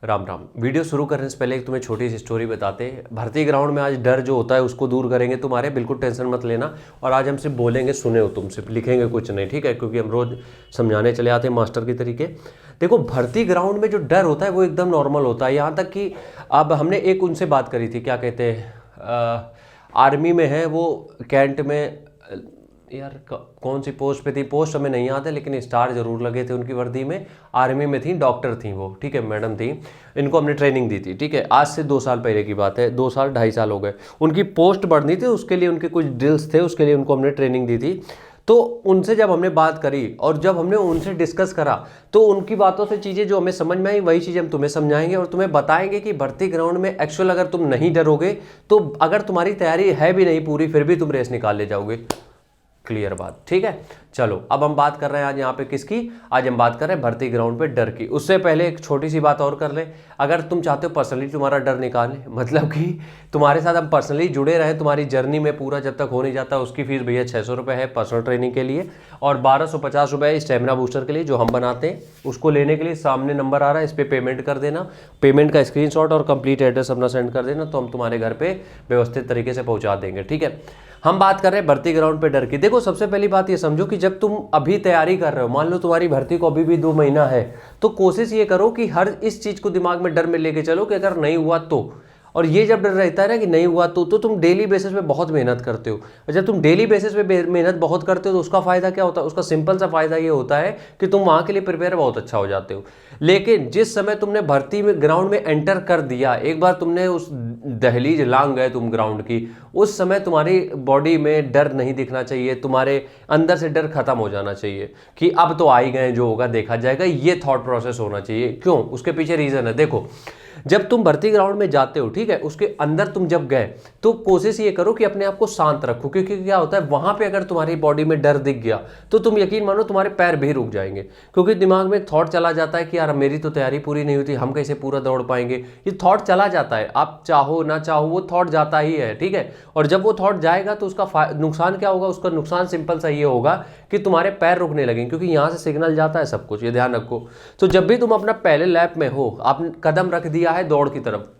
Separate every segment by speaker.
Speaker 1: Ram Ram. Video शुरू करने से पहले एक तुम्हें छोटी सी स्टोरी बताते हैं। भर्ती ग्राउंड में आज डर जो होता है उसको दूर करेंगे तुम्हारे, बिल्कुल टेंशन मत लेना। और आज हम सिर्फ बोलेंगे, सुने हो तुम, सिर्फ लिखेंगे कुछ नहीं, ठीक है? क्योंकि हम रोज समझाने चले आते हैं मास्टर की तरीके। देखो, भर्ती ग्राउंड में जो डर होता है वो एकदम नॉर्मल होता है। यहाँ तक कि अब हमने एक उनसे बात करी थी, क्या कहते हैं, आर्मी में है वो, कैंट में, यार कौन सी पोस्ट पे थी, पोस्ट हमें नहीं याद है, लेकिन स्टार जरूर लगे थे उनकी वर्दी में। आर्मी में थी, डॉक्टर थी वो, ठीक है, मैडम थी। इनको हमने ट्रेनिंग दी थी, ठीक है, आज से 2 साल पहले की बात है, 2 साल 2.5 साल हो गए। उनकी पोस्ट बढ़नी थी, उसके लिए उनके कुछ ड्रिल्स थे, उसके लिए उनको हमने ट्रेनिंग दी थी। तो उनसे जब हमने बात करी और जब हमने उनसे डिस्कस करा तो उनकी बातों से चीज़ें जो हमें समझ में आई वही चीज़ें हम तुम्हें समझाएंगे और तुम्हें बताएंगे कि भर्ती ग्राउंड में एक्चुअल अगर तुम नहीं डरोगे तो अगर तुम्हारी तैयारी है भी नहीं पूरी फिर भी तुम रेस निकाल ले जाओगे। क्लियर बात, ठीक है? चलो, अब हम बात कर रहे हैं आज यहाँ पे किसकी? आज हम बात कर रहे हैं भर्ती ग्राउंड पे डर की। उससे पहले एक छोटी सी बात और कर ले। अगर तुम चाहते हो पर्सनली तुम्हारा डर निकालें, मतलब कि तुम्हारे साथ हम पर्सनली जुड़े रहें तुम्हारी जर्नी में पूरा, जब तक हो नहीं जाता, उसकी फीस भैया 600 रुपये है पर्सनल ट्रेनिंग के लिए और 1250 रुपये स्टेमिना बूस्टर के लिए जो हम बनाते हैं। उसको लेने के लिए सामने नंबर आ रहा है, इस पर पेमेंट कर देना, पेमेंट का स्क्रीनशॉट और कंप्लीट एड्रेस अपना सेंड कर देना, तो हम तुम्हारे घर पे व्यवस्थित तरीके से पहुंचा देंगे, ठीक है? हम बात कर रहे हैं भर्ती ग्राउंड पे डर की। देखो, सबसे पहली बात ये समझो कि जब तुम अभी तैयारी कर रहे हो, मान लो तुम्हारी भर्ती को अभी भी 2 महीना है, तो कोशिश ये करो कि हर इस चीज को दिमाग में डर में लेके चलो कि अगर नहीं हुआ तो। और ये जब डर रहता है ना कि नहीं हुआ तो तुम डेली बेसिस पे बहुत मेहनत करते हो। और जब तुम डेली बेसिस पे मेहनत बहुत करते हो तो उसका फायदा क्या होता है? उसका सिंपल सा फायदा ये होता है कि तुम वहां के लिए प्रिपेयर बहुत अच्छा हो जाते हो। लेकिन जिस समय तुमने भर्ती में ग्राउंड में एंटर कर दिया, एक बार तुमने उस दहलीज लांग गए तुम ग्राउंड की, उस समय तुम्हारी बॉडी में डर नहीं दिखना चाहिए, तुम्हारे अंदर से डर खत्म हो जाना चाहिए कि अब तो आ ही गए, जो होगा देखा जाएगा। ये थॉट प्रोसेस होना चाहिए। क्यों? उसके पीछे रीजन है। देखो, जब तुम भर्ती ग्राउंड में जाते हो, ठीक है, उसके अंदर तुम जब गए तो कोशिश ये करो कि अपने आप को शांत रखो, क्योंकि क्या होता है वहां पे अगर तुम्हारी बॉडी में डर दिख गया तो तुम यकीन मानो तुम्हारे पैर भी रुक जाएंगे, क्योंकि दिमाग में थॉट चला जाता है कि यार मेरी तो तैयारी पूरी नहीं हुई, हम कैसे पूरा दौड़ पाएंगे। ये थॉट चला जाता है, आप चाहो ना चाहो वो थॉट जाता ही है, ठीक है? और जब वो थॉट जाएगा तो उसका नुकसान क्या होगा? उसका नुकसान सिंपल सा ये होगा कि तुम्हारे पैर रुकने लगेंगे, क्योंकि यहाँ से सिग्नल जाता है सब कुछ, ये ध्यान रखो। तो जब भी तुम अपना पहले लैप में हो, आपने कदम रख दिया है दौड़ की तरफ,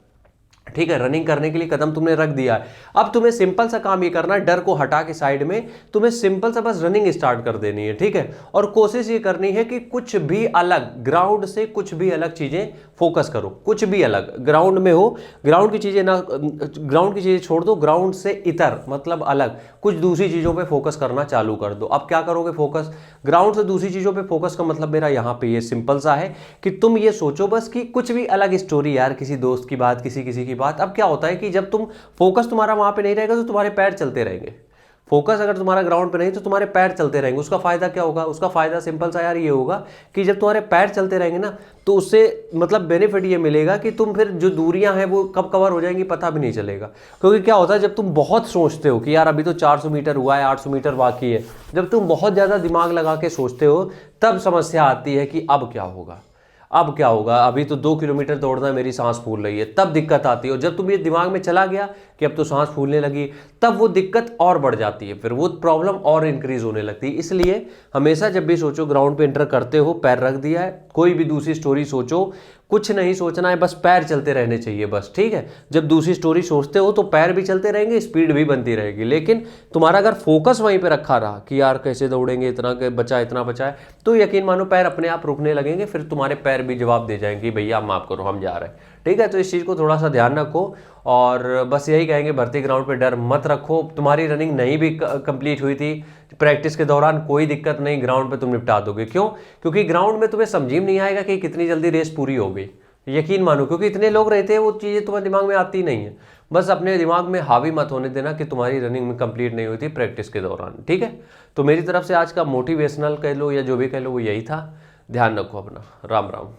Speaker 1: ठीक है, रनिंग करने के लिए कदम तुमने रख दिया है, अब तुम्हें सिंपल सा काम ये करना है, डर को हटा के साइड में तुम्हें सिंपल सा बस रनिंग स्टार्ट कर देनी है, ठीक है? और कोशिश ये करनी है कि कुछ भी अलग, ग्राउंड से कुछ भी अलग चीजें फोकस करो, कुछ भी अलग। ग्राउंड में हो, ग्राउंड की चीजें ना, ग्राउंड की चीजें छोड़ दो, ग्राउंड से इतर मतलब अलग कुछ दूसरी चीजों पे फोकस करना चालू कर दो। अब क्या करोगे? फोकस ग्राउंड से दूसरी चीजों पे फोकस का मतलब मेरा यहाँ पे ये सिंपल सा है कि तुम ये सोचो बस कि कुछ भी अलग स्टोरी, यार किसी दोस्त की बात, किसी किसी की बात। अब क्या होता है कि जब तुम फोकस तुम्हारा वहां पे नहीं रहेगा तो तुम्हारे पैर चलते रहेंगे। फोकस अगर तुम्हारा ग्राउंड पे नहीं तो तुम्हारे पैर चलते रहेंगे। उसका फायदा क्या होगा? उसका फायदा सिंपल सा यार ये होगा कि जब तुम्हारे पैर चलते रहेंगे ना तो उससे मतलब बेनिफिट ये मिलेगा कि तुम फिर जो दूरियां हैं वो कब कवर हो जाएंगी पता भी नहीं चलेगा। क्योंकि क्या होता है जब तुम बहुत सोचते हो कि यार अभी तो 400 मीटर हुआ है, 800 मीटर बाकी है, जब तुम बहुत ज्यादा दिमाग लगा के सोचते हो तब समस्या आती है कि अब क्या होगा, अब क्या होगा, अभी तो 2 किलोमीटर दौड़ना है, मेरी सांस फूल रही है, तब दिक्कत आती है। और जब तुम ये दिमाग में चला गया कि अब तो सांस फूलने लगी, तब वो दिक्कत और बढ़ जाती है, फिर वो प्रॉब्लम और इंक्रीज होने लगती है। इसलिए हमेशा जब भी सोचो ग्राउंड पे एंटर करते हो, पैर रख दिया है, कोई भी दूसरी स्टोरी सोचो, कुछ नहीं सोचना है, बस पैर चलते रहने चाहिए बस, ठीक है? जब दूसरी स्टोरी सोचते हो तो पैर भी चलते रहेंगे, स्पीड भी बनती रहेगी, लेकिन तुम्हारा अगर फोकस वहीं पे रखा रहा कि यार कैसे दौड़ेंगे, इतना बचा इतना बचा है, तो यकीन मानो पैर अपने आप रुकने लगेंगे, फिर तुम्हारे पैर भी जवाब दे जाएंगे भैया माफ करो हम जा रहे हैं, ठीक है? तो इस चीज़ को थोड़ा सा ध्यान रखो। और बस यही कहेंगे, भर्ती ग्राउंड पे डर मत रखो। तुम्हारी रनिंग नहीं भी कंप्लीट हुई थी प्रैक्टिस के दौरान, कोई दिक्कत नहीं, ग्राउंड पे तुम निपटा दोगे। क्यों? क्योंकि ग्राउंड में तुम्हें समझ में नहीं आएगा कि कितनी जल्दी रेस पूरी हो गई, यकीन मानो, क्योंकि इतने लोग रहते हैं वो चीज़ें तुम्हारे दिमाग में आती नहीं है। बस अपने दिमाग में हावी मत होने देना कि तुम्हारी रनिंग में कंप्लीट नहीं हुई थी प्रैक्टिस के दौरान, ठीक है? तो मेरी तरफ से आज का मोटिवेशनल कह लो या जो भी कह लो वो यही था। ध्यान रखो अपना। राम राम।